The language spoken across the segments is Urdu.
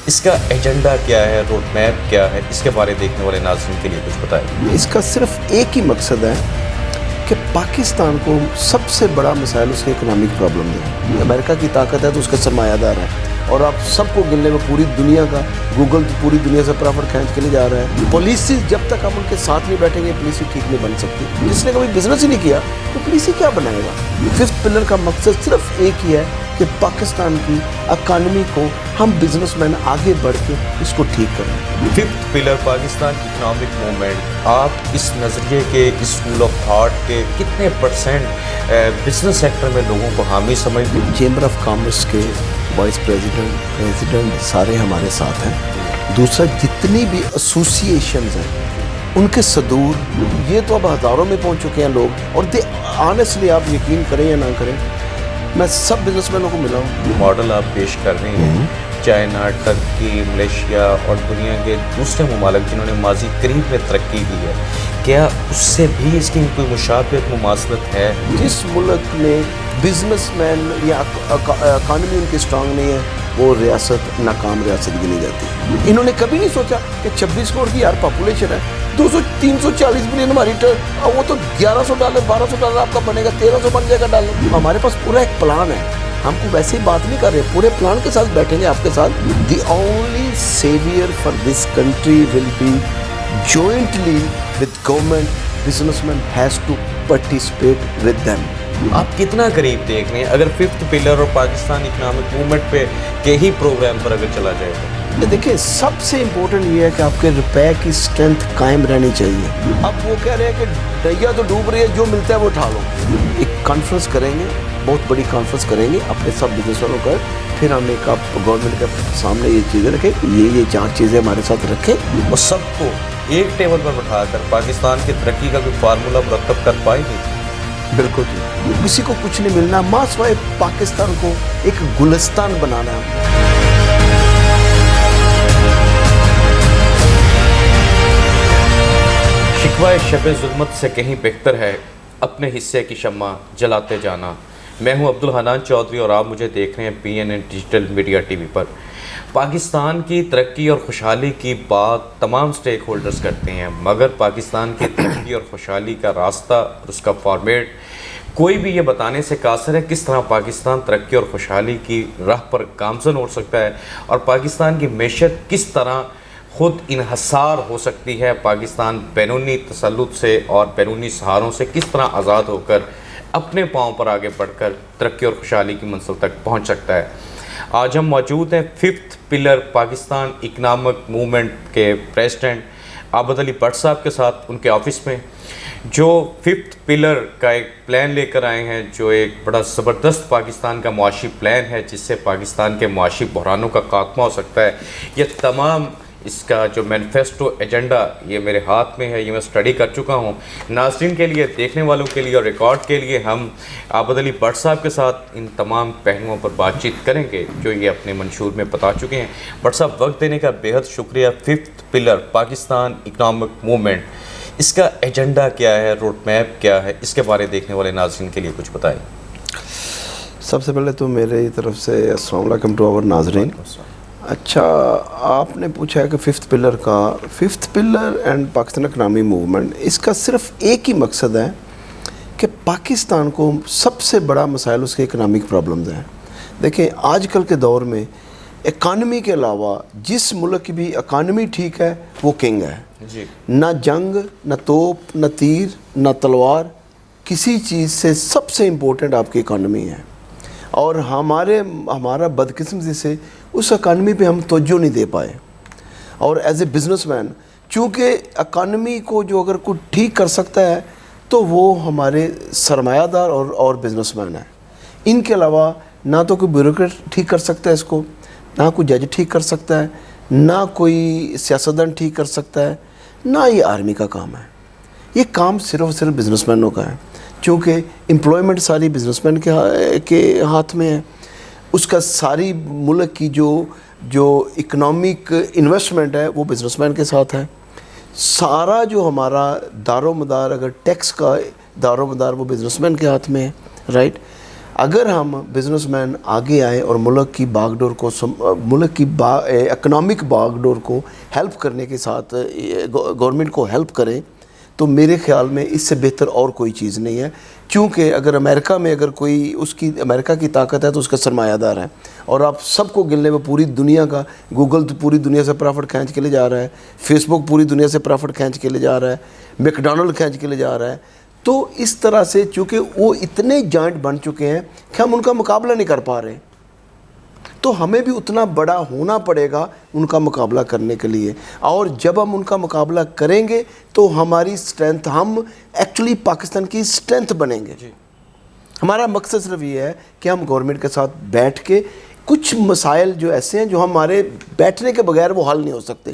اس کا ایجنڈا کیا ہے، روڈ میپ کیا ہے، اس کے بارے دیکھنے والے ناظرین کے لیے کچھ بتائیں۔ اس کا صرف ایک ہی مقصد ہے کہ پاکستان کو سب سے بڑا مسائل اس کے اکنامک پرابلم ہے۔ امریکہ کی طاقت ہے تو اس کا سرمایہ دار ہے، اور آپ سب کو گننے میں پوری دنیا کا گوگل پوری دنیا سے پرافٹ کھینچ کے لے جا رہا ہے۔ پالیسی جب تک ہم ان کے ساتھ نہیں بیٹھیں گے پالیسی ٹھیک نہیں بن سکتی۔ جس نے کبھی بزنس ہی نہیں کیا تو پالیسی کیا بنائے گا؟ ففتھ پلر کا مقصد صرف ایک ہی ہے کہ پاکستان کی اکانومی کو ہم بزنس مین آگے بڑھ کے اس کو ٹھیک کریں۔ Fifth pillar Pakistan economic movement, آپ اس نظریے کے، اس اسکول آف تھاٹ کے کتنے پرسنٹ بزنس سیکٹر میں لوگوں کو حامی سمجھتے ہیں؟ چیمبر آف کامرس کے وائس پریزیڈنٹ سارے ہمارے ساتھ ہیں۔ دوسرا جتنی بھی ایسوسیشنز ہیں ان کے صدور یہ تو اب ہزاروں میں پہنچ چکے ہیں لوگ، اور آنیسٹلی آپ یقین کریں یا نہ کریں میں سب بزنس مینوں کو ملا ہوں۔ ماڈل آپ پیش کر رہے ہیں چائنا، ٹرکی، ملیشیا اور دنیا کے دوسرے ممالک جنہوں نے ماضی قریب میں ترقی کی ہے، کیا اس سے بھی اس کی کوئی مشابہت مماثلت ہے؟ جس ملک میں بزنس مین یا اکانومی ان کی اسٹرانگ نہیں ہے وہ ریاست ناکام ریاست گنی جاتی ہے۔ انہوں نے کبھی نہیں سوچا کہ 26 کروڑ کی یار پاپولیشن ہے، 340 بلین ہماری وہ تو $1100 $1200 آپ کا بنے گا، 1300 بن جائے گا ڈالر۔ ہمارے پاس پورا ایک پلان ہے، ہم کو ویسے ہی بات نہیں کر رہے، پورے پلان کے ساتھ بیٹھیں گے آپ کے ساتھ۔ The only saviour for this country will be jointly with government, businessman has to participate with them۔ آپ کتنا قریب دیکھ رہے ہیں اگر ففتھ پلر اور پاکستان اکنامک موومنٹ پہ کے ہی پروگرام پر اگر چلا جائے گا؟ دیکھیں سب سے امپورٹنٹ یہ ہے کہ آپ کے روپے کی اسٹرینتھ قائم رہنی چاہیے۔ اب وہ کہہ رہے ہیں کہ دریا تو ڈوب رہی ہے، جو ملتا ہے وہ اٹھا لو۔ ایک کانفرنس کریں گے، بہت بڑی کانفرنس کریں گے اپنے سب بزنس والوں کا، پھر ہم ایک آپ گورنمنٹ کے سامنے یہ چیزیں رکھیں، یہ 4 چیزیں ہمارے ساتھ رکھیں، اور سب کو ایک ٹیبل پر بٹھا کر پاکستان کی ترقی کا کوئی فارمولہ مرتب کر پائے گی؟ بالکل جی، کسی کو کچھ نہیں ملنا، ماں سوائے پاکستان کو ایک گلستان بنانا ہے۔ شکوہ شب ظلمت سے کہیں بہتر ہے اپنے حصے کی شمع جلاتے جانا۔ میں ہوں عبدالحنان چودھری اور آپ مجھے دیکھ رہے ہیں PNN ڈیجیٹل میڈیا ٹی وی پر۔ پاکستان کی ترقی اور خوشحالی کی بات تمام سٹیک ہولڈرز کرتے ہیں، مگر پاکستان کی ترقی اور خوشحالی کا راستہ اور اس کا فارمیٹ کوئی بھی یہ بتانے سے قاصر ہے کس طرح پاکستان ترقی اور خوشحالی کی راہ پر گامزن ہو سکتا ہے، اور پاکستان کی معیشت کس طرح خود انحصار ہو سکتی ہے، پاکستان بیرونی تسلط سے اور بیرونی سہاروں سے کس طرح آزاد ہو کر اپنے پاؤں پر آگے بڑھ کر ترقی اور خوشحالی کی منزل تک پہنچ سکتا ہے۔ آج ہم موجود ہیں fifth pillar Pakistan economic movement کے پریزیڈنٹ عابد علی بٹ صاحب کے ساتھ ان کے آفس میں، جو ففتھ پلر کا ایک پلان لے کر آئے ہیں، جو ایک بڑا زبردست پاکستان کا معاشی پلان ہے جس سے پاکستان کے معاشی بحرانوں کا خاتمہ ہو سکتا ہے۔ یہ تمام اس کا جو مینیفیسٹو ایجنڈا یہ میرے ہاتھ میں ہے، یہ میں اسٹڈی کر چکا ہوں۔ ناظرین کے لیے، دیکھنے والوں کے لیے اور ریکارڈ کے لیے ہم عابد علی بٹ صاحب کے ساتھ ان تمام پہلوؤں پر بات چیت کریں گے جو یہ اپنے منشور میں بتا چکے ہیں۔ بٹ صاحب وقت دینے کا بیحد شکریہ۔ Fifth pillar Pakistan economic movement, اس کا ایجنڈا کیا ہے، روڈ میپ کیا ہے، اس کے بارے دیکھنے والے ناظرین کے لیے کچھ بتائیں۔ سب سے پہلے تو میری طرف سے السلام علیکم ٹو آور ناظرین۔ اچھا، آپ نے پوچھا ہے کہ fifth pillar and Pakistan economy movement, اس کا صرف ایک ہی مقصد ہے کہ پاکستان کو سب سے بڑا مسائل اس کے اکنامک پرابلمز ہیں۔ دیکھیں آج کل کے دور میں اکانومی کے علاوہ جس ملک کی بھی اکانومی ٹھیک ہے وہ کنگ ہے جی، نہ جنگ، نہ توپ، نہ تیر، نہ تلوار، کسی چیز سے سب سے امپورٹنٹ آپ کی اکانومی ہے، اور ہمارا بدقسمتی سے اس اکانومی پہ ہم توجہ نہیں دے پائے، اور ایز اے بزنس مین چونکہ اکانومی کو جو اگر کوئی ٹھیک کر سکتا ہے تو وہ ہمارے سرمایہ دار اور بزنس مین ہیں۔ ان کے علاوہ نہ تو کوئی بیوروکریٹ ٹھیک کر سکتا ہے اس کو، نہ کوئی جج ٹھیک کر سکتا ہے، نہ کوئی سیاستدان ٹھیک کر سکتا ہے، نہ یہ آرمی کا کام ہے۔ یہ کام صرف بزنس مینوں کا ہے، چونکہ امپلائمنٹ ساری بزنس مین کے ہاتھ میں ہے۔ اس کا ساری ملک کی جو اکنامک انویسٹمنٹ ہے وہ بزنس مین کے ساتھ ہے۔ سارا جو ہمارا دار و مدار، اگر ٹیکس کا دار و مدار، وہ بزنس مین کے ہاتھ میں ہے، رائٹ۔ اگر ہم بزنس مین آگے آئیں اور ملک کی باغ ڈور کو ملک کی اکنامک باغ ڈور کو ہیلپ کرنے کے ساتھ گورنمنٹ کو ہیلپ کریں تو میرے خیال میں اس سے بہتر اور کوئی چیز نہیں ہے. کیونکہ اگر امریکہ میں اگر کوئی امریکہ کی طاقت ہے تو اس کا سرمایہ دار ہے, اور آپ سب کو گننے میں پوری دنیا کا گوگل پوری دنیا سے پرافٹ کھینچ کے لے جا رہا ہے, فیس بک پوری دنیا سے پرافٹ کھینچ کے لے جا رہا ہے, میکڈونلڈ کھینچ کے لے جا رہا ہے. تو اس طرح سے چونکہ وہ اتنے جائنٹ بن چکے ہیں کہ ہم ان کا مقابلہ نہیں کر پا رہے, تو ہمیں بھی اتنا بڑا ہونا پڑے گا ان کا مقابلہ کرنے کے لیے. اور جب ہم ان کا مقابلہ کریں گے تو ہماری اسٹرینتھ, ہم ایکچولی پاکستان کی اسٹرینتھ بنیں گے. ہمارا مقصد صرف یہ ہے کہ ہم گورنمنٹ کے ساتھ بیٹھ کے کچھ مسائل جو ایسے ہیں جو ہمارے بیٹھنے کے بغیر وہ حل نہیں ہو سکتے.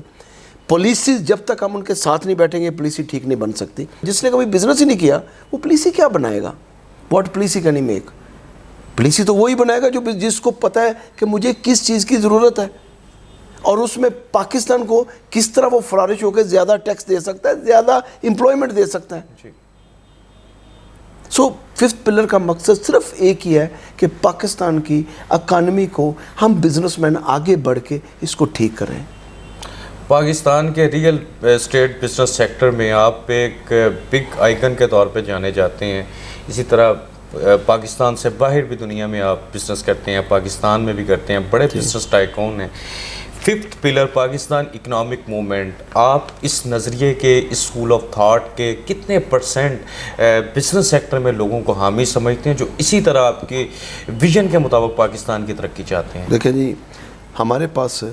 پالیسی جب تک ہم ان کے ساتھ نہیں بیٹھیں گے پالیسی ٹھیک نہیں بن سکتی. جس نے کبھی بزنس ہی نہیں کیا وہ پالیسی کیا بنائے گا؟ What policy can he make? Policy تو وہی بنائے گا جس کو پتہ ہے کہ مجھے کس چیز کی ضرورت ہے, اور اس میں پاکستان کو کس طرح وہ فلارش ہو کے زیادہ ٹیکس دے سکتا ہے, زیادہ امپلائمنٹ دے سکتا ہے. سو ففتھ پلر کا مقصد صرف ایک ہی ہے کہ پاکستان کی اکانومی کو ہم بزنس مین آگے بڑھ کے اس کو ٹھیک کریں. پاکستان کے ریئل اسٹیٹ بزنس سیکٹر میں آپ ایک بگ آئیکن کے طور پہ جانے جاتے ہیں. اسی طرح پاکستان سے باہر بھی دنیا میں آپ بزنس کرتے ہیں, پاکستان میں بھی کرتے ہیں, بڑے بزنس ٹائکون ہیں. Fifth pillar Pakistan economic movement, آپ اس نظریے کے, اس اسکول آف تھاٹ کے کتنے پرسنٹ بزنس سیکٹر میں لوگوں کو حامی سمجھتے ہیں جو اسی طرح آپ کے ویژن کے مطابق پاکستان کی ترقی چاہتے ہیں؟ دیکھیں جی, ہمارے پاس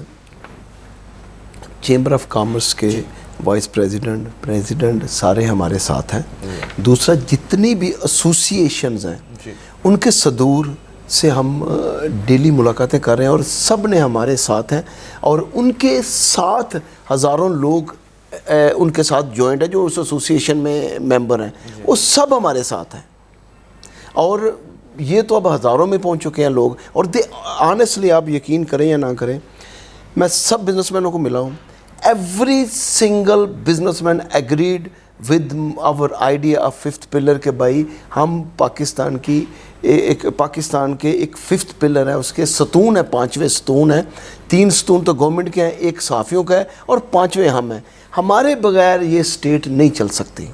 چیمبر آف کامرس کے وائس پریزیڈنٹ سارے ہمارے ساتھ ہیں. دوسرا جتنی بھی ایسوسیشنز ہیں ان کے صدور سے ہم ڈیلی ملاقاتیں کر رہے ہیں, اور سب نے ہمارے ساتھ ہیں, اور ان کے ساتھ ہزاروں لوگ ان کے ساتھ جوائنٹ ہیں جو اس ایسوسیشن میں ممبر ہیں, وہ سب ہمارے ساتھ ہیں. اور یہ تو اب ہزاروں میں پہنچ چکے ہیں لوگ, اور آنیسٹلی آپ یقین کریں یا نہ کریں, میں سب بزنس مینوں کو ملا ہوں. Every single businessman agreed with our idea of fifth pillar کہ بھائی ہم پاکستان کے ایک ففتھ پلر ہے, اس کے ستون ہیں, 5ویں ستون ہیں. 3 ستون تو گورنمنٹ کے ہیں, 1 صحافیوں کا ہے, اور 5ویں ہم ہیں. ہمارے بغیر یہ اسٹیٹ نہیں چل سکتی.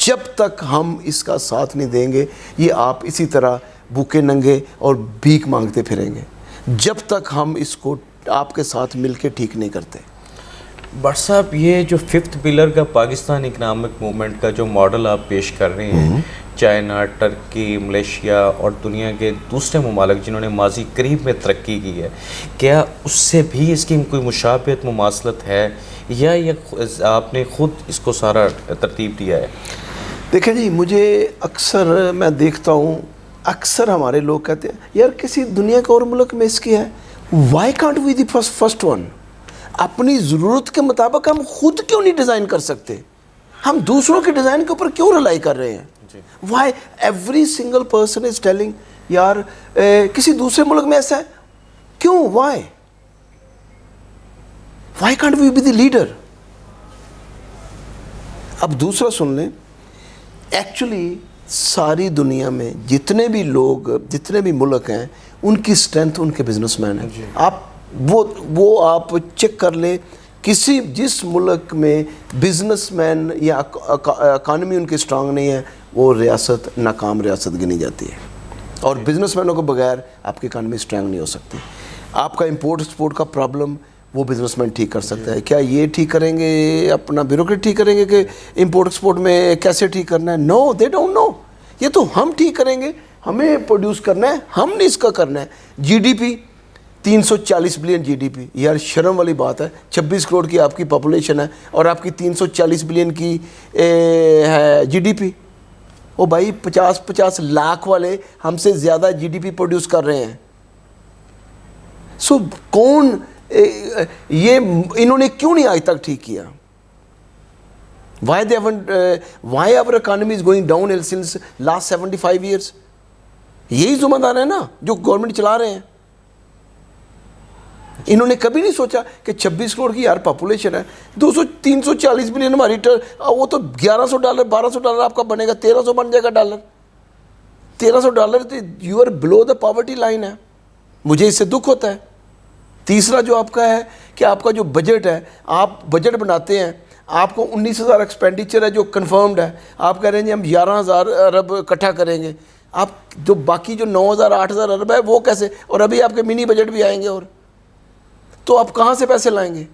جب تک ہم اس کا ساتھ نہیں دیں گے یہ آپ اسی طرح بھوکے ننگے اور بھیک مانگتے پھریں گے, جب تک ہم اس کو آپ کے ساتھ مل کے ٹھیک نہیں کرتے. بٹ صاحب, یہ جو ففتھ پلر کا پاکستان اکنامک موومنٹ کا جو ماڈل آپ پیش کر رہے ہیں, چائنا, ٹرکی, ملیشیا اور دنیا کے دوسرے ممالک جنہوں نے ماضی قریب میں ترقی کی ہے, کیا اس سے بھی اس کی کوئی مشابہت مماثلت ہے, یا یہ آپ نے خود اس کو سارا ترتیب دیا ہے؟ دیکھیں جی, مجھے اکثر میں دیکھتا ہوں, اکثر ہمارے لوگ کہتے ہیں یار کسی دنیا کے اور ملک میں اس کی ہے, why can't we the first one? اپنی ضرورت کے مطابق ہم خود کیوں نہیں ڈیزائن کر سکتے؟ ہم دوسروں کے ڈیزائن کے اوپر کیوں رلائی کر رہے ہیں؟ Why every single person is telling یار کسی دوسرے ملک میں ایسا ہے, کیوں؟ Why can't we be the leader? اب دوسرا سن لیں, ایکچولی ساری دنیا میں جتنے بھی لوگ, جتنے بھی ملک ہیں, ان کی اسٹرینتھ ان کے بزنس مین ہیں. آپ وہ آپ چیک کر لیں, جس ملک میں بزنس مین یا اکانومی ان کی اسٹرانگ نہیں ہے وہ ریاست ناکام ریاست گنی جاتی ہے, اور بزنس مینوں کے بغیر آپ کی اکانومی اسٹرانگ نہیں ہو سکتی. آپ کا امپورٹ ایکسپورٹ کا پرابلم وہ بزنس مین ٹھیک کر سکتا ہے. کیا یہ ٹھیک کریں گے, اپنا بیوروکریٹ ٹھیک کریں گے کہ امپورٹ ایکسپورٹ میں کیسے ٹھیک کرنا ہے؟ نو, دے ڈونٹ نو. یہ تو ہم ٹھیک کریں گے, ہمیں پروڈیوس کرنا ہے, ہم نے اس کا کرنا ہے. G D P 340 billion G D P, یار شرم والی بات ہے. 26 کروڑ کی آپ کی پاپولیشن ہے اور آپ کی 340 بلین کی ہے جی ڈی پی. او بھائی 50 لاکھ والے ہم سے زیادہ جی ڈی پی پروڈیوس کر رہے ہیں. سو کون یہ انہوں نے کیوں نہیں آج تک ٹھیک کیا؟ Why our economy is going down since last 75 years? یہی ذمہ دار ہے نا جو گورنمنٹ چلا رہے ہیں. انہوں نے کبھی نہیں سوچا کہ 26 کروڑ کی یار پاپولیشن ہے, 340 بلین ہماری, وہ تو $1100 $1200 آپ کا بنے گا, 1300 بن جائے گا dollar. $1300 you are below the poverty line ہے. مجھے اس سے دکھ ہوتا ہے. تیسرا جو آپ کا ہے کہ آپ کا جو بجٹ ہے, آپ بجٹ بناتے ہیں, آپ کو 19,000 ایکسپینڈیچر ہے جو کنفرمڈ ہے, آپ کہہ رہے ہیں جی ہم 11,000 ارب اکٹھا کریں گے. آپ جو باقی جو 9,000 8,000 ارب ہے وہ کیسے, اور ابھی آپ کے منی بجٹ بھی آئیں گے, اور تو آپ کہاں سے پیسے لائیں گے؟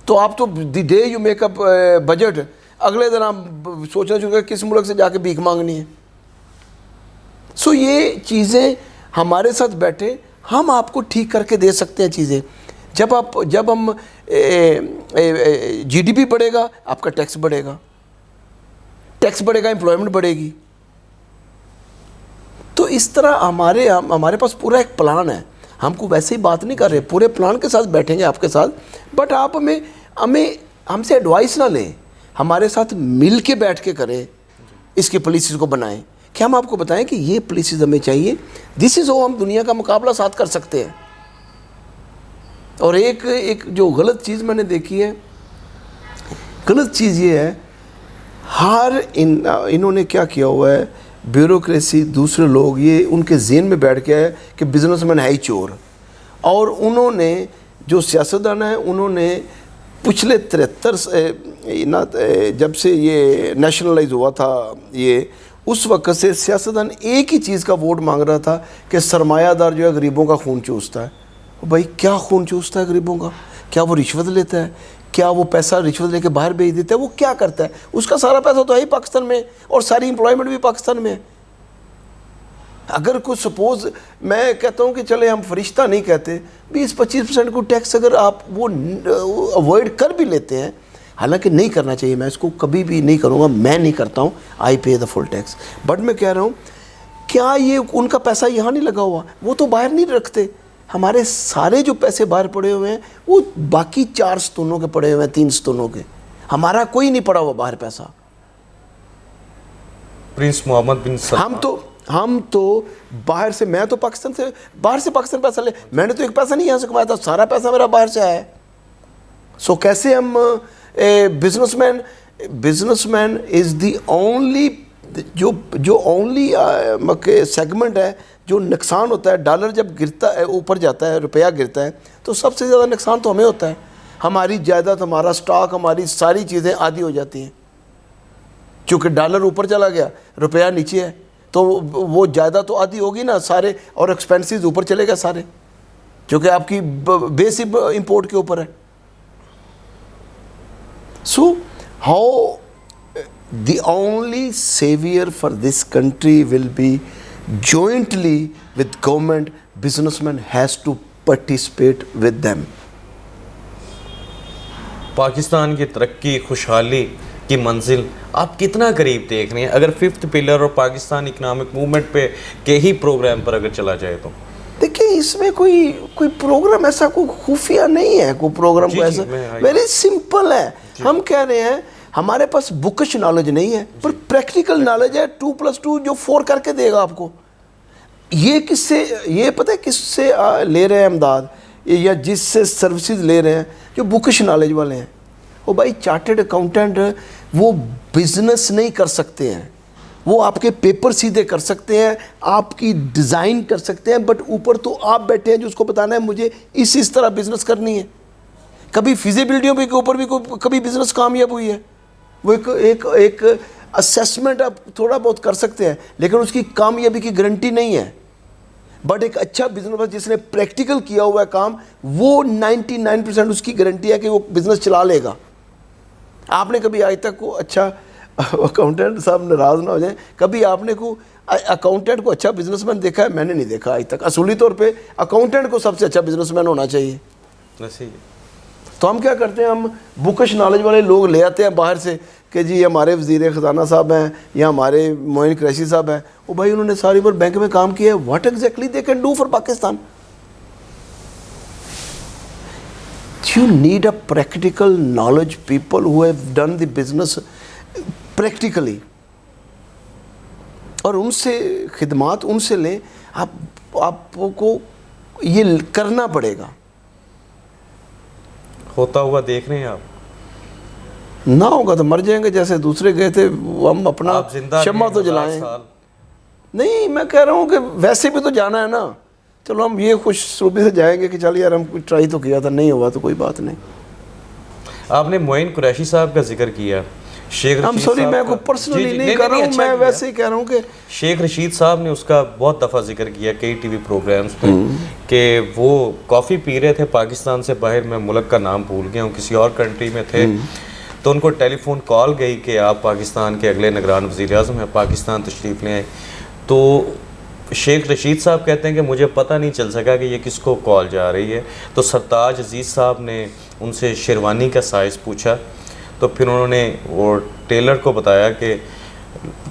تو آپ تو the day you make up budget, اگلے دن آپ سوچنا شروع کریں کس ملک سے جا کے بھیک مانگنی ہے. سو یہ چیزیں ہمارے ساتھ بیٹھے, ہم آپ کو ٹھیک کر کے دے سکتے ہیں چیزیں. جب ہم جی ڈی پی بڑھے گا آپ کا ٹیکس بڑھے گا, ٹیکس بڑھے گا امپلائمنٹ بڑھے گی. تو اس طرح ہمارے پاس پورا ایک پلان ہے. ہم کو ویسے ہی بات نہیں کر رہے, پورے پلان کے ساتھ بیٹھیں گے آپ کے ساتھ. بٹ آپ ہم سے ایڈوائس نہ لیں, ہمارے ساتھ مل کے بیٹھ کے کریں, اس کی پالیسیز کو بنائیں کہ ہم آپ کو بتائیں کہ یہ پالیسیز ہمیں چاہیے. دس از ہم دنیا کا مقابلہ ساتھ کر سکتے ہیں. اور ایک جو غلط چیز میں نے دیکھی ہے, غلط چیز یہ ہے, انہوں نے کیا کیا ہوا ہے, بیوروکریسی, دوسرے لوگ, یہ ان کے ذہن میں بیٹھ گیا ہے کہ بزنس مین ہے ہی چور. اور انہوں نے جو سیاستدان ہیں انہوں نے پچھلے 73 جب سے یہ نیشنلائز ہوا تھا, یہ اس وقت سے سیاستدان ایک ہی چیز کا ووٹ مانگ رہا تھا کہ سرمایہ دار جو ہے غریبوں کا خون چوستا ہے. بھائی کیا خون چوستا ہے غریبوں کا؟ کیا وہ رشوت لیتا ہے؟ کیا وہ پیسہ رشوت لے کے باہر بھیج دیتا ہے؟ وہ کیا کرتا ہے؟ اس کا سارا پیسہ تو ہے ہی پاکستان میں, اور ساری امپلائمنٹ بھی پاکستان میں ہے. اگر کوئی سپوز میں کہتا ہوں کہ چلے ہم فرشتہ نہیں کہتے, 20-25% کو ٹیکس اگر آپ وہ اوائڈ کر بھی لیتے ہیں, حالانکہ نہیں کرنا چاہیے, میں اس کو کبھی بھی نہیں کروں گا, میں نہیں کرتا ہوں, آئی پے دا فل ٹیکس. بٹ میں کہہ رہا ہوں کیا یہ ان کا پیسہ یہاں نہیں لگا ہوا؟ وہ تو باہر نہیں رکھتے. ہمارے سارے جو پیسے باہر پڑے ہوئے ہیں وہ باقی 4 ستونوں کے پڑے ہوئے ہیں, 3 ستونوں کے. ہمارا کوئی نہیں پڑا ہوا باہر پیسہ. پرنس محمد بن سلمان, ہم تو باہر سے, میں تو پاکستان سے باہر سے پاکستان پیسہ لے, میں نے تو ایک پیسہ نہیں یہاں سے کمایا تھا, سارا پیسہ میرا باہر سے آیا ہے. سو کیسے ہم business man is the only جو اونلی سیگمنٹ ہے جو نقصان ہوتا ہے. ڈالر جب گرتا ہے, اوپر جاتا ہے, روپیہ گرتا ہے, تو سب سے زیادہ نقصان تو ہمیں ہوتا ہے. ہماری جائیداد, ہمارا سٹاک, ہماری ساری چیزیں آدھی ہو جاتی ہیں. چونکہ ڈالر اوپر چلا گیا, روپیہ نیچے ہے, تو وہ جائیداد تو آدھی ہوگی نا سارے, اور ایکسپینسز اوپر چلے گئے سارے, چونکہ آپ کی بیس امپورٹ کے اوپر ہے. So how the only savior for this country will be jointly with government. Businessman has to participate with them. Pakistan کی ترقی, خوشحالی کی منزل آپ کتنا قریب دیکھ رہے ہیں اگر 5th پلر اور پاکستان اکنامک موومنٹ پہ کے ہی پروگرام پر اگر چلا جائے تو؟ دیکھیں اس میں کوئی پروگرام ایسا کوئی خفیہ نہیں ہے, کوئی پروگرام کو ایسا ویری سمپل ہے. ہم کہہ رہے ہیں ہمارے پاس بکش نالج نہیں ہے, پر پریکٹیکل نالج ہے. 2+2 جو 4 کر کے دے گا آپ کو. یہ کس سے, یہ پتہ ہے کس سے لے رہے ہیں امداد, یا جس سے سروسز لے رہے ہیں, جو بکش نالج والے ہیں. وہ بھائی چارٹرڈ اکاؤنٹنٹ وہ بزنس نہیں کر سکتے ہیں, وہ آپ کے پیپر سیدھے کر سکتے ہیں, آپ کی ڈیزائن کر سکتے ہیں, بٹ اوپر تو آپ بیٹھے ہیں جو اس کو بتانا ہے مجھے اس طرح بزنس کرنی ہے. کبھی فیزیبلٹیوں کے اوپر بھی کبھی بزنس کامیاب ہوئی ہے. وہ ایک اسیسمنٹ آپ تھوڑا بہت کر سکتے ہیں, لیکن اس کی کامیابی کی گارنٹی نہیں ہے. بٹ ایک اچھا بزنس جس نے پریکٹیکل کیا ہوا ہے کام, وہ 99% اس کی گارنٹی ہے کہ وہ بزنس چلا لے گا. آپ نے کبھی آج تک کو اچھا اکاؤنٹنٹ صاحب ناراض نہ ہو جائیں, کبھی آپ نے کو اکاؤنٹنٹ کو اچھا بزنس مین دیکھا ہے؟ میں نے نہیں دیکھا آج تک. اصولی طور پہ اکاؤنٹنٹ کو سب سے اچھا بزنس مین ہونا چاہیے. تو ہم کیا کرتے ہیں, ہم بکش نالج والے لوگ لے آتے ہیں باہر سے کہ جی ہمارے وزیر خزانہ صاحب ہیں یا ہمارے معین قریشی صاحب ہیں, وہ بھائی انہوں نے ساری عمر بینک میں کام کیا ہے. What exactly they can do for Pakistan? You need a practical knowledge, people who have done the business practically, اور ان سے خدمات ان سے لیں. آپ کو یہ کرنا پڑے گا. ہوتا ہوا دیکھ رہے ہیں آپ؟ نہ ہوگا تو مر جائیں گے جیسے دوسرے گئے تھے. ہم اپنا شمع تو جلائیں. نہیں میں کہہ رہا ہوں کہ ویسے بھی تو جانا ہے نا. چلو ہم یہ خوش سروبی سے جائیں گے کہ چل یار ہم کچھ ٹرائی تو کیا تھا, نہیں ہوا تو کوئی بات نہیں. آپ نے معین قریشی صاحب کا ذکر کیا, شیخ رشید سوری میں کوئی پرسنلی نہیں کر رہا ہوں, میں ویسے ہی کہہ رہا ہوں کہ شیخ رشید صاحب نے اس کا بہت دفعہ ذکر کیا کئی ٹی وی پروگرامز پہ کہ وہ کافی پی رہے تھے پاکستان سے باہر, میں ملک کا نام بھول گیا ہوں, کسی اور کنٹری میں تھے, تو ان کو ٹیلی فون کال گئی کہ آپ پاکستان کے اگلے نگران وزیر اعظم ہیں, پاکستان تشریف لے آئیں. تو شیخ رشید صاحب کہتے ہیں کہ مجھے پتہ نہیں چل سکا کہ یہ کس کو کال جا رہی ہے. تو سرتاج عزیز صاحب نے ان سے شیروانی کا سائز پوچھا, تو پھر انہوں نے وہ ٹیلر کو بتایا کہ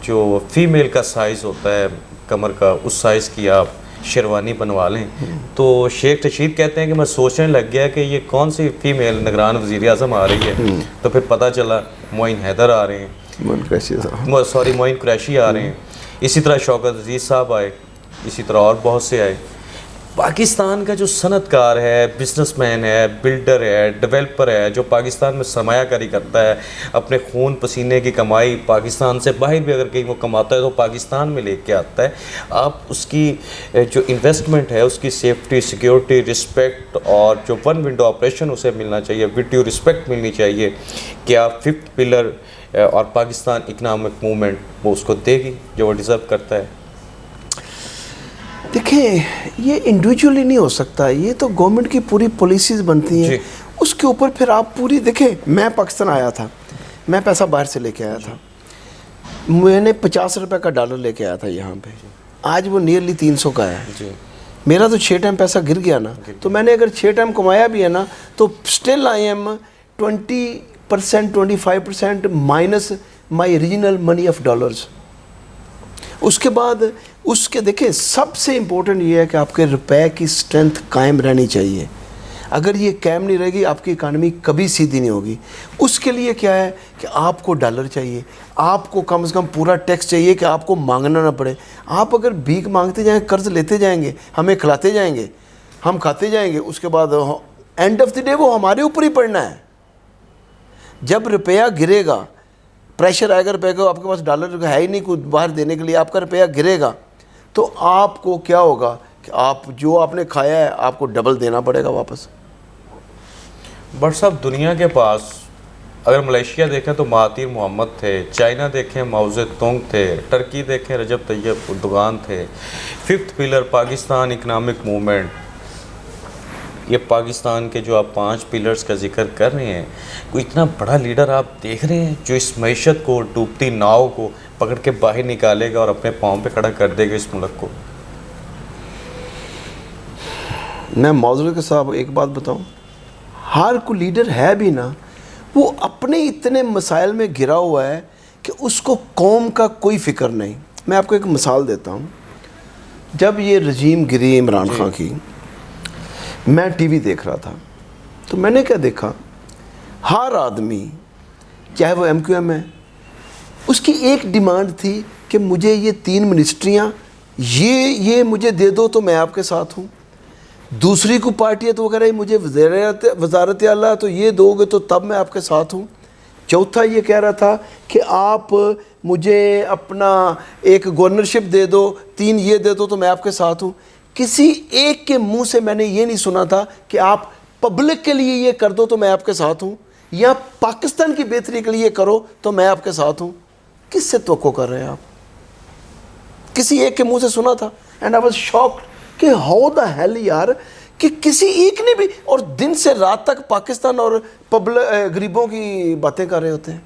جو فیمیل کا سائز ہوتا ہے کمر کا, اس سائز کی آپ شیروانی بنوا لیں. تو شیخ رشید کہتے ہیں کہ میں سوچنے لگ گیا کہ یہ کون سی فیمیل نگران وزیر اعظم آ رہی ہے, تو پھر پتہ چلا معین حیدر آ رہے ہیں, معین قریشی آ رہے ہیں, اسی طرح شوکت عزیز صاحب آئے, اسی طرح اور بہت سے آئے. پاکستان کا جو صنعت کار ہے, بزنس مین ہے, بلڈر ہے, ڈیولپر ہے, جو پاکستان میں سرمایہ کاری کرتا ہے, اپنے خون پسینے کی کمائی پاکستان سے باہر بھی اگر کہیں وہ کماتا ہے تو پاکستان میں لے کے آتا ہے. آپ اس کی جو انویسٹمنٹ ہے, اس کی سیفٹی, سیکیورٹی, رسپیکٹ, اور جو ون ونڈو آپریشن اسے ملنا چاہیے, ود ڈیو رسپیکٹ ملنی چاہیے کہ آپ ففتھ پلر اور پاکستان اکنامک موومنٹ وہ اس کو دے گی جو وہ ڈیزرو کرتا ہے. دیکھیں یہ انڈیویجولی نہیں ہو سکتا, یہ تو گورنمنٹ کی پوری پالیسیز بنتی ہیں, اس کے اوپر پھر آپ پوری دیکھیں. میں پاکستان آیا تھا, میں پیسہ باہر سے لے کے آیا تھا, میں نے 50 روپے کا ڈالر لے کے آیا تھا یہاں پہ, آج وہ نیئرلی 300 کا ہے. میرا تو 6 ٹائم پیسہ گر گیا نا, تو میں نے اگر 6 ٹائم کمایا بھی ہے نا تو still I am 20% 25% minus my original money of dollars. اس کے بعد اس کے دیکھیں سب سے امپورٹنٹ یہ ہے کہ آپ کے روپے کی اسٹرینتھ قائم رہنی چاہیے. اگر یہ قائم نہیں رہے گی آپ کی اکانومی کبھی سیدھی نہیں ہوگی. اس کے لیے کیا ہے کہ آپ کو ڈالر چاہیے, آپ کو کم سے کم پورا ٹیکس چاہیے کہ آپ کو مانگنا نہ پڑے. آپ اگر بھیک مانگتے جائیں, قرض لیتے جائیں گے, ہمیں کھلاتے جائیں گے, ہم کھاتے جائیں گے, اس کے بعد اینڈ آف دی ڈے وہ ہمارے اوپر ہی پڑنا ہے. جب روپیہ گرے گا, پریشر آئے گا روپے کو, آپ کے پاس ڈالر ہے ہی نہیں کچھ باہر دینے کے لیے, آپ کا روپیہ گرے گا تو آپ کو کیا ہوگا کہ آپ جو آپ نے کھایا ہے آپ کو ڈبل دینا پڑے گا واپس. بٹ صاحب دنیا کے پاس اگر ملیشیا دیکھیں تو مہاتیر محمد تھے, چائنا دیکھیں ماؤ زے تونگ تھے, ٹرکی دیکھیں رجب طیب اردوغان تھے. Fifth pillar Pakistan economic movement, یہ پاکستان کے جو آپ 5 پلرز کا ذکر کر رہے ہیں, کوئی اتنا بڑا لیڈر آپ دیکھ رہے ہیں جو اس معیشت کو, ڈوبتی ناؤ کو پکڑ کے باہر نکالے گا اور اپنے پاؤں پہ کھڑا کر دے گا اس ملک کو؟ میں معذرت کے صاحب ایک بات بتاؤں, ہر کوئی لیڈر ہے بھی نا, وہ اپنے اتنے مسائل میں گھرا ہوا ہے کہ اس کو قوم کا کوئی فکر نہیں. میں آپ کو ایک مثال دیتا ہوں. جب یہ رجیم گری عمران خان کی, میں ٹی وی دیکھ رہا تھا تو میں نے کیا دیکھا, ہر آدمی چاہے وہ ایم کیو ایم ہے, اس کی ایک ڈیمانڈ تھی کہ مجھے یہ 3 منسٹریاں یہ مجھے دے دو تو میں آپ کے ساتھ ہوں. دوسری کو پارٹی ہے تو وہ کہہ رہی مجھے وزارت اعلیٰ تو یہ دو گے تو تب میں آپ کے ساتھ ہوں. چوتھا یہ کہہ رہا تھا کہ آپ مجھے اپنا ایک گورنرشپ دے دو, 3 یہ دے دو تو میں آپ کے ساتھ ہوں. کسی ایک کے منہ سے میں نے یہ نہیں سنا تھا کہ آپ پبلک کے لیے یہ کر دو تو میں آپ کے ساتھ ہوں, یا پاکستان کی بہتری کے لیے کرو تو میں آپ کے ساتھ ہوں. کس سے توقع کر رہے ہیں آپ؟ کسی ایک کے منہ سے سنا تھا. اینڈ آئی واز شاکڈ کہ ہاؤ دا ہیل یار, کہ کسی ایک نے بھی, اور دن سے رات تک پاکستان اور غریبوں کی باتیں کر رہے ہوتے ہیں.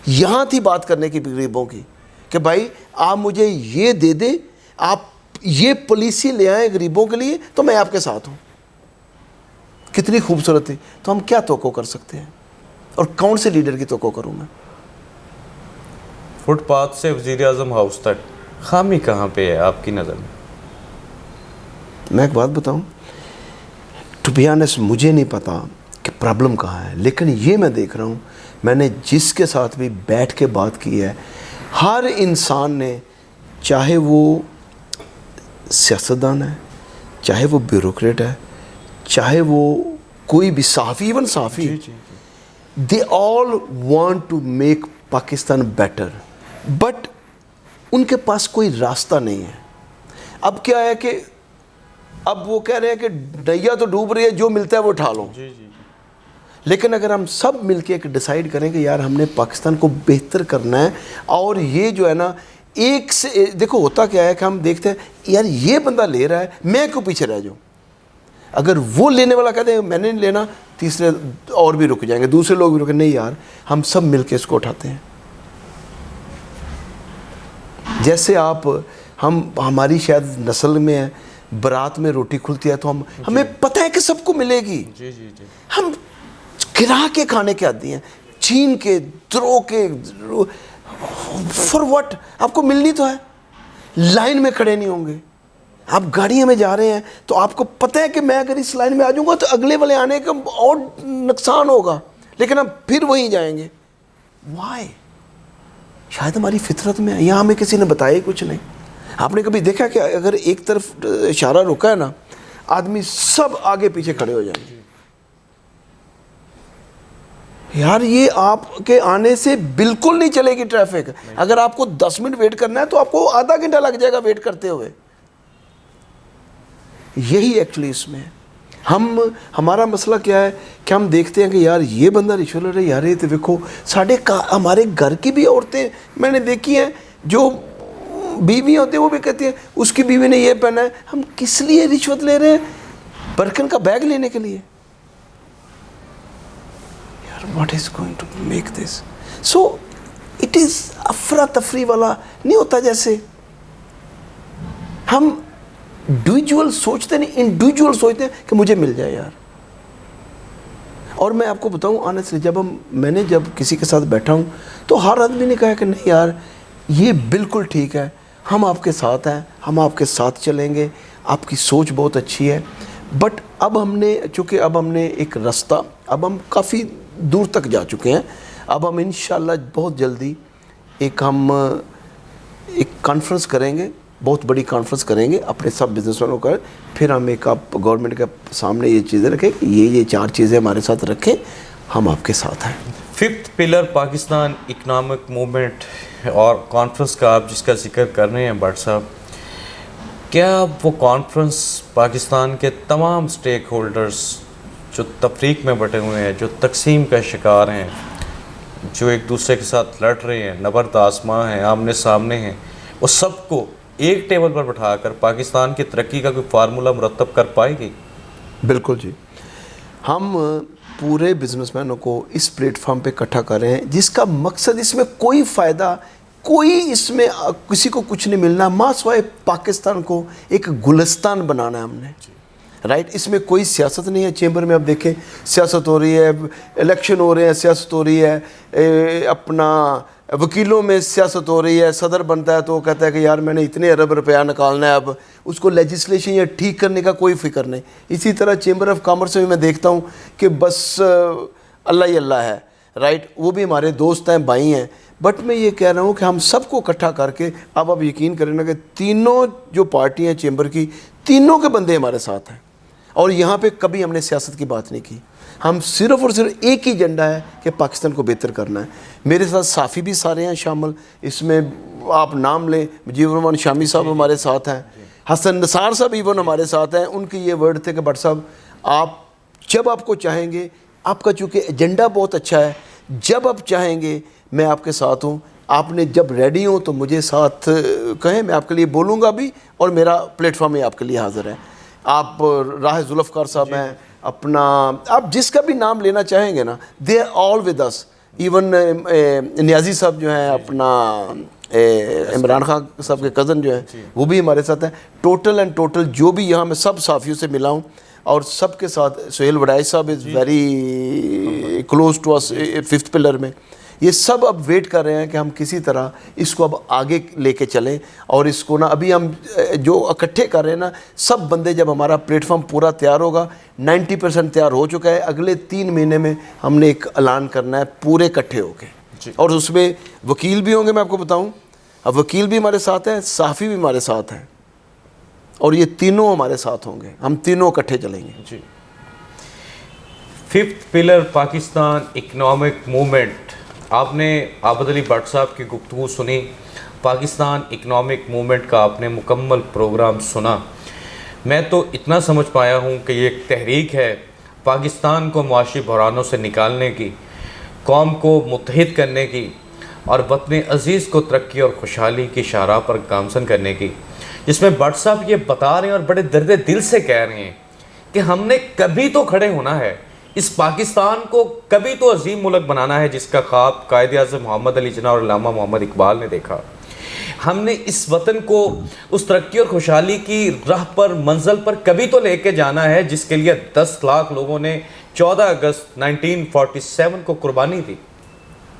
یہاں تھی بات کرنے کی غریبوں کی کہ بھائی آپ مجھے یہ دے دیں, آپ یہ پالیسی لے آئیں غریبوں کے لیے تو میں آپ کے ساتھ ہوں. کتنی خوبصورت تھی. تو ہم کیا توقع کر سکتے ہیں, اور کون سے لیڈر کی توقع کروں میں؟ فٹ پاتھ سے وزیر اعظم ہاؤس تک خامی کہاں پہ ہے آپ کی نظر میں؟ میں ایک بات بتاؤں, ٹو بی آنیسٹ مجھے نہیں پتا کہ پرابلم کہاں ہے, لیکن یہ میں دیکھ رہا ہوں, میں نے جس کے ساتھ بھی بیٹھ کے بات کی ہے, ہر انسان نے, چاہے وہ سیاستدان ہے, چاہے وہ بیوروکریٹ ہے, چاہے وہ کوئی بھی صحافی, ایون صحافی, they all want to make Pakistan better, but ان کے پاس کوئی راستہ نہیں ہے. اب کیا ہے کہ اب وہ کہہ رہے ہیں کہ نیا تو ڈوب رہی ہے, جو ملتا ہے وہ اٹھا لو. لیکن اگر ہم سب مل کے ایک ڈیسائیڈ کریں کہ یار ہم نے پاکستان کو بہتر کرنا ہے, اور یہ جو ہے نا ایک سے دیکھو ہوتا کیا ہے کہ ہم دیکھتے ہیں یار یہ بندہ لے رہا ہے, میں کیوں پیچھے رہ جاؤں. اگر وہ لینے والا کہتے ہیں میں نے نہیں لینا, تیسرے اور بھی رک جائیں گے, دوسرے لوگ بھی رکیں, نہیں یار ہم سب مل کے اس کو اٹھاتے ہیں. جیسے آپ ہماری شاید نسل میں ہے, برات میں روٹی کھلتی ہے تو ہمیں پتہ ہے کہ سب کو ملے گی, ہم گرا کے کھانے کے عادی ہیں, چھین کے درو کے, فار واٹ, آپ کو ملنی تو ہے, لائن میں کھڑے نہیں ہوں گے. آپ گاڑیوں میں جا رہے ہیں تو آپ کو پتہ ہے کہ میں اگر اس لائن میں آ جاؤں گا تو اگلے والے آنے کا اور نقصان ہوگا, لیکن ہم پھر وہیں جائیں گے. وائی؟ شاید ہماری فطرت میں ہے, یہاں ہمیں کسی نے بتایا ہی کچھ نہیں. آپ نے کبھی دیکھا کہ اگر ایک طرف اشارہ رکا ہے نا, آدمی سب آگے پیچھے کھڑے ہو جائیں گے. یار یہ آپ کے آنے سے بالکل نہیں چلے گی ٹریفک. اگر آپ کو 10 منٹ ویٹ کرنا ہے تو آپ کو آدھا گھنٹہ لگ جائے گا ویٹ کرتے ہوئے. یہی ایکچولی اس میں ہمارا مسئلہ کیا ہے کہ ہم دیکھتے ہیں کہ یار یہ بندہ رشوت لے رہا ہے, یار یہ تو دیکھو ہمارے گھر کی بھی عورتیں میں نے دیکھی ہیں جو بیوی ہوتی ہیں, وہ بھی کہتی ہیں اس کی بیوی نے یہ پہنا ہے. ہم کس لیے رشوت لے رہے ہیں؟ برکن کا بیگ لینے کے لیے. یار what is going to make this? So it is افراتفری والا نہیں ہوتا. جیسے ہم انڈیویجول سوچتے نہیں, انڈیویجول سوچتے ہیں کہ مجھے مل جائے یار. اور میں آپ کو بتاؤں آنیسٹلی, میں نے جب کسی کے ساتھ بیٹھا ہوں تو ہر آدمی نے کہا کہ نہیں یار یہ بالکل ٹھیک ہے, ہم آپ کے ساتھ ہیں, ہم آپ کے ساتھ چلیں گے, آپ کی سوچ بہت اچھی ہے. بٹ اب ہم نے چونکہ اب ہم نے ایک راستہ, اب ہم کافی دور تک جا چکے ہیں, اب ہم انشاءاللہ بہت جلدی ایک کانفرنس کریں گے, بہت بڑی کانفرنس کریں گے اپنے سب بزنس مینوں کا. پھر ہم ایک آپ گورنمنٹ کے سامنے یہ چیزیں رکھیں کہ یہ 4 چیزیں ہمارے ساتھ رکھیں, ہم آپ کے ساتھ ہیں. 5th pillar Pakistan economic movement اور کانفرنس کا آپ جس کا ذکر کر رہے ہیں بٹ صاحب, کیا وہ کانفرنس پاکستان کے تمام سٹیک ہولڈرز جو تفریق میں بٹے ہوئے ہیں, جو تقسیم کا شکار ہیں, جو ایک دوسرے کے ساتھ لڑ رہے ہیں, نبرد آزما ہیں, آمنے سامنے ہیں, وہ سب کو ایک ٹیبل پر بٹھا کر پاکستان کی ترقی کا کوئی فارمولہ مرتب کر پائے گی؟ بالکل جی, ہم پورے بزنس مینوں کو اس پلیٹ فارم پہ اکٹھا کر رہے ہیں جس کا مقصد, اس میں کوئی فائدہ, کوئی اس میں کسی کو کچھ نہیں ملنا ماں سوائے پاکستان کو ایک گلستان بنانا ہے ہم نے. رائٹ, اس میں کوئی سیاست نہیں ہے. چیمبر میں آپ دیکھیں سیاست ہو رہی ہے, الیکشن ہو رہے ہیں, سیاست ہو رہی ہے, اپنا وکیلوں میں سیاست ہو رہی ہے. صدر بنتا ہے تو وہ کہتا ہے کہ یار میں نے اتنے ارب روپیہ نکالنا ہے, اب اس کو لیجسلیشن یا ٹھیک کرنے کا کوئی فکر نہیں. اسی طرح چیمبر آف کامرس میں میں دیکھتا ہوں کہ بس اللہ ہی اللہ ہے. رائٹ, وہ بھی ہمارے دوست ہیں, بھائی ہیں. بٹ میں یہ کہہ رہا ہوں کہ ہم سب کو اکٹھا کر کے, اب آپ یقین کریں نا کہ تینوں جو پارٹی ہیں چیمبر کی, تینوں کے بندے ہمارے ساتھ ہیں. اور یہاں پہ کبھی ہم نے سیاست کی بات نہیں کی. ہم صرف اور صرف ایک ہی ایجنڈا ہے کہ پاکستان کو بہتر کرنا ہے. میرے ساتھ صافی بھی سارے ہیں شامل, اس میں آپ نام لیں, مجیب الرحمان شامی صاحب ہمارے ساتھ ہیں, حسن نثار صاحب ایون ہمارے ساتھ ہیں. ان کی یہ ورڈ تھے کہ بٹ صاحب آپ جب آپ کو چاہیں گے, آپ کا چونکہ ایجنڈا بہت اچھا ہے, جب آپ چاہیں گے میں آپ کے ساتھ ہوں. آپ نے جب ریڈی ہوں تو مجھے ساتھ کہیں, میں آپ کے لیے بولوں گا بھی, اور میرا پلیٹ فارم میں آپ کے لیے حاضر ہے. آپ راہ ذوالفقار صاحب ہیں, اپنا آپ جس کا بھی نام لینا چاہیں گے نا, they are all with us. Even Niazi صاحب جو ہیں, اپنا عمران خان صاحب کے کزن جو ہیں, وہ بھی ہمارے ساتھ ہیں. ٹوٹل اینڈ ٹوٹل جو بھی یہاں میں سب صحافیوں سے ملا ہوں, اور سب کے ساتھ سہیل وڈائی صاحب از ویری کلوز ٹو اس 5th پلر میں. یہ سب اب ویٹ کر رہے ہیں کہ ہم کسی طرح اس کو اب آگے لے کے چلیں. اور اس کو نا ابھی ہم جو اکٹھے کر رہے ہیں نا, سب بندے جب ہمارا پلیٹ فارم پورا تیار ہوگا, 90% تیار ہو چکا ہے, اگلے 3 مہینے میں ہم نے ایک اعلان کرنا ہے پورے اکٹھے ہو کے. اور اس میں وکیل بھی ہوں گے, میں آپ کو بتاؤں, اب وکیل بھی ہمارے ساتھ ہیں, صحافی بھی ہمارے ساتھ ہیں, اور یہ تینوں ہمارے ساتھ ہوں گے. ہم تینوں اکٹھے چلیں گے. جی, 5th pillar Pakistan economic movement, آپ نے عابد علی بٹ صاحب کی گفتگو سنی, پاکستان اکنامک موومنٹ کا آپ نے مکمل پروگرام سنا، میں تو اتنا سمجھ پایا ہوں کہ یہ ایک تحریک ہے پاکستان کو معاشی بحرانوں سے نکالنے کی، قوم کو متحد کرنے کی اور وطن عزیز کو ترقی اور خوشحالی کی شاہراہ پر گامزن کرنے کی، جس میں بٹ صاحب یہ بتا رہے ہیں اور بڑے درد دل سے کہہ رہے ہیں کہ ہم نے کبھی تو کھڑے ہونا ہے، اس پاکستان کو کبھی تو عظیم ملک بنانا ہے جس کا خواب قائد اعظم محمد علی جناح اور علامہ محمد اقبال نے دیکھا۔ ہم نے اس وطن کو اس ترقی اور خوشحالی کی راہ پر، منزل پر کبھی تو لے کے جانا ہے جس کے لیے 10 لاکھ لوگوں نے 14 اگست 1947 کو قربانی دی۔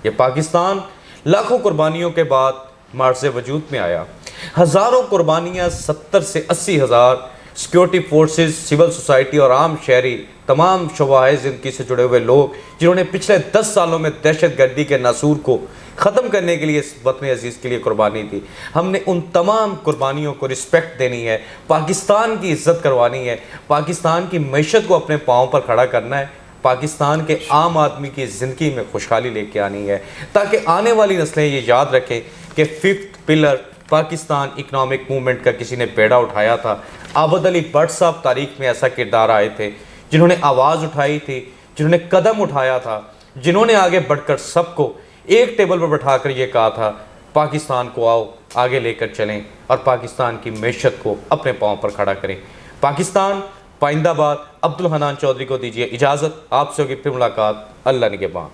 یہ پاکستان لاکھوں قربانیوں کے بعد معرض وجود میں آیا، ہزاروں قربانیاں، 70 سے 80 ہزار سیکیورٹی فورسز، سول سوسائٹی اور عام شہری، تمام شعبۂ زندگی سے جڑے ہوئے لوگ جنہوں نے پچھلے 10 سالوں میں دہشت گردی کے ناسور کو ختم کرنے کے لیے اس وطن عزیز کے لیے قربانی دی۔ ہم نے ان تمام قربانیوں کو رسپیکٹ دینی ہے، پاکستان کی عزت کروانی ہے، پاکستان کی معیشت کو اپنے پاؤں پر کھڑا کرنا ہے، پاکستان کے عام آدمی کی زندگی میں خوشحالی لے کے آنی ہے، تاکہ آنے والی نسلیں یہ یاد رکھیں کہ 5th pillar Pakistan economic movement کا کسی نے بیڑا اٹھایا تھا۔ عابد علی بٹ صاحب تاریخ میں ایسا کردار آئے تھے جنہوں نے آواز اٹھائی تھی، جنہوں نے قدم اٹھایا تھا، جنہوں نے آگے بڑھ کر سب کو ایک ٹیبل پر بٹھا کر یہ کہا تھا پاکستان کو آؤ آگے لے کر چلیں اور پاکستان کی معیشت کو اپنے پاؤں پر کھڑا کریں۔ پاکستان پائندہ باد۔ عبدالحنان چودھری کو دیجیے اجازت، آپ سے ہوگی پھر ملاقات، اللہ نگہباں۔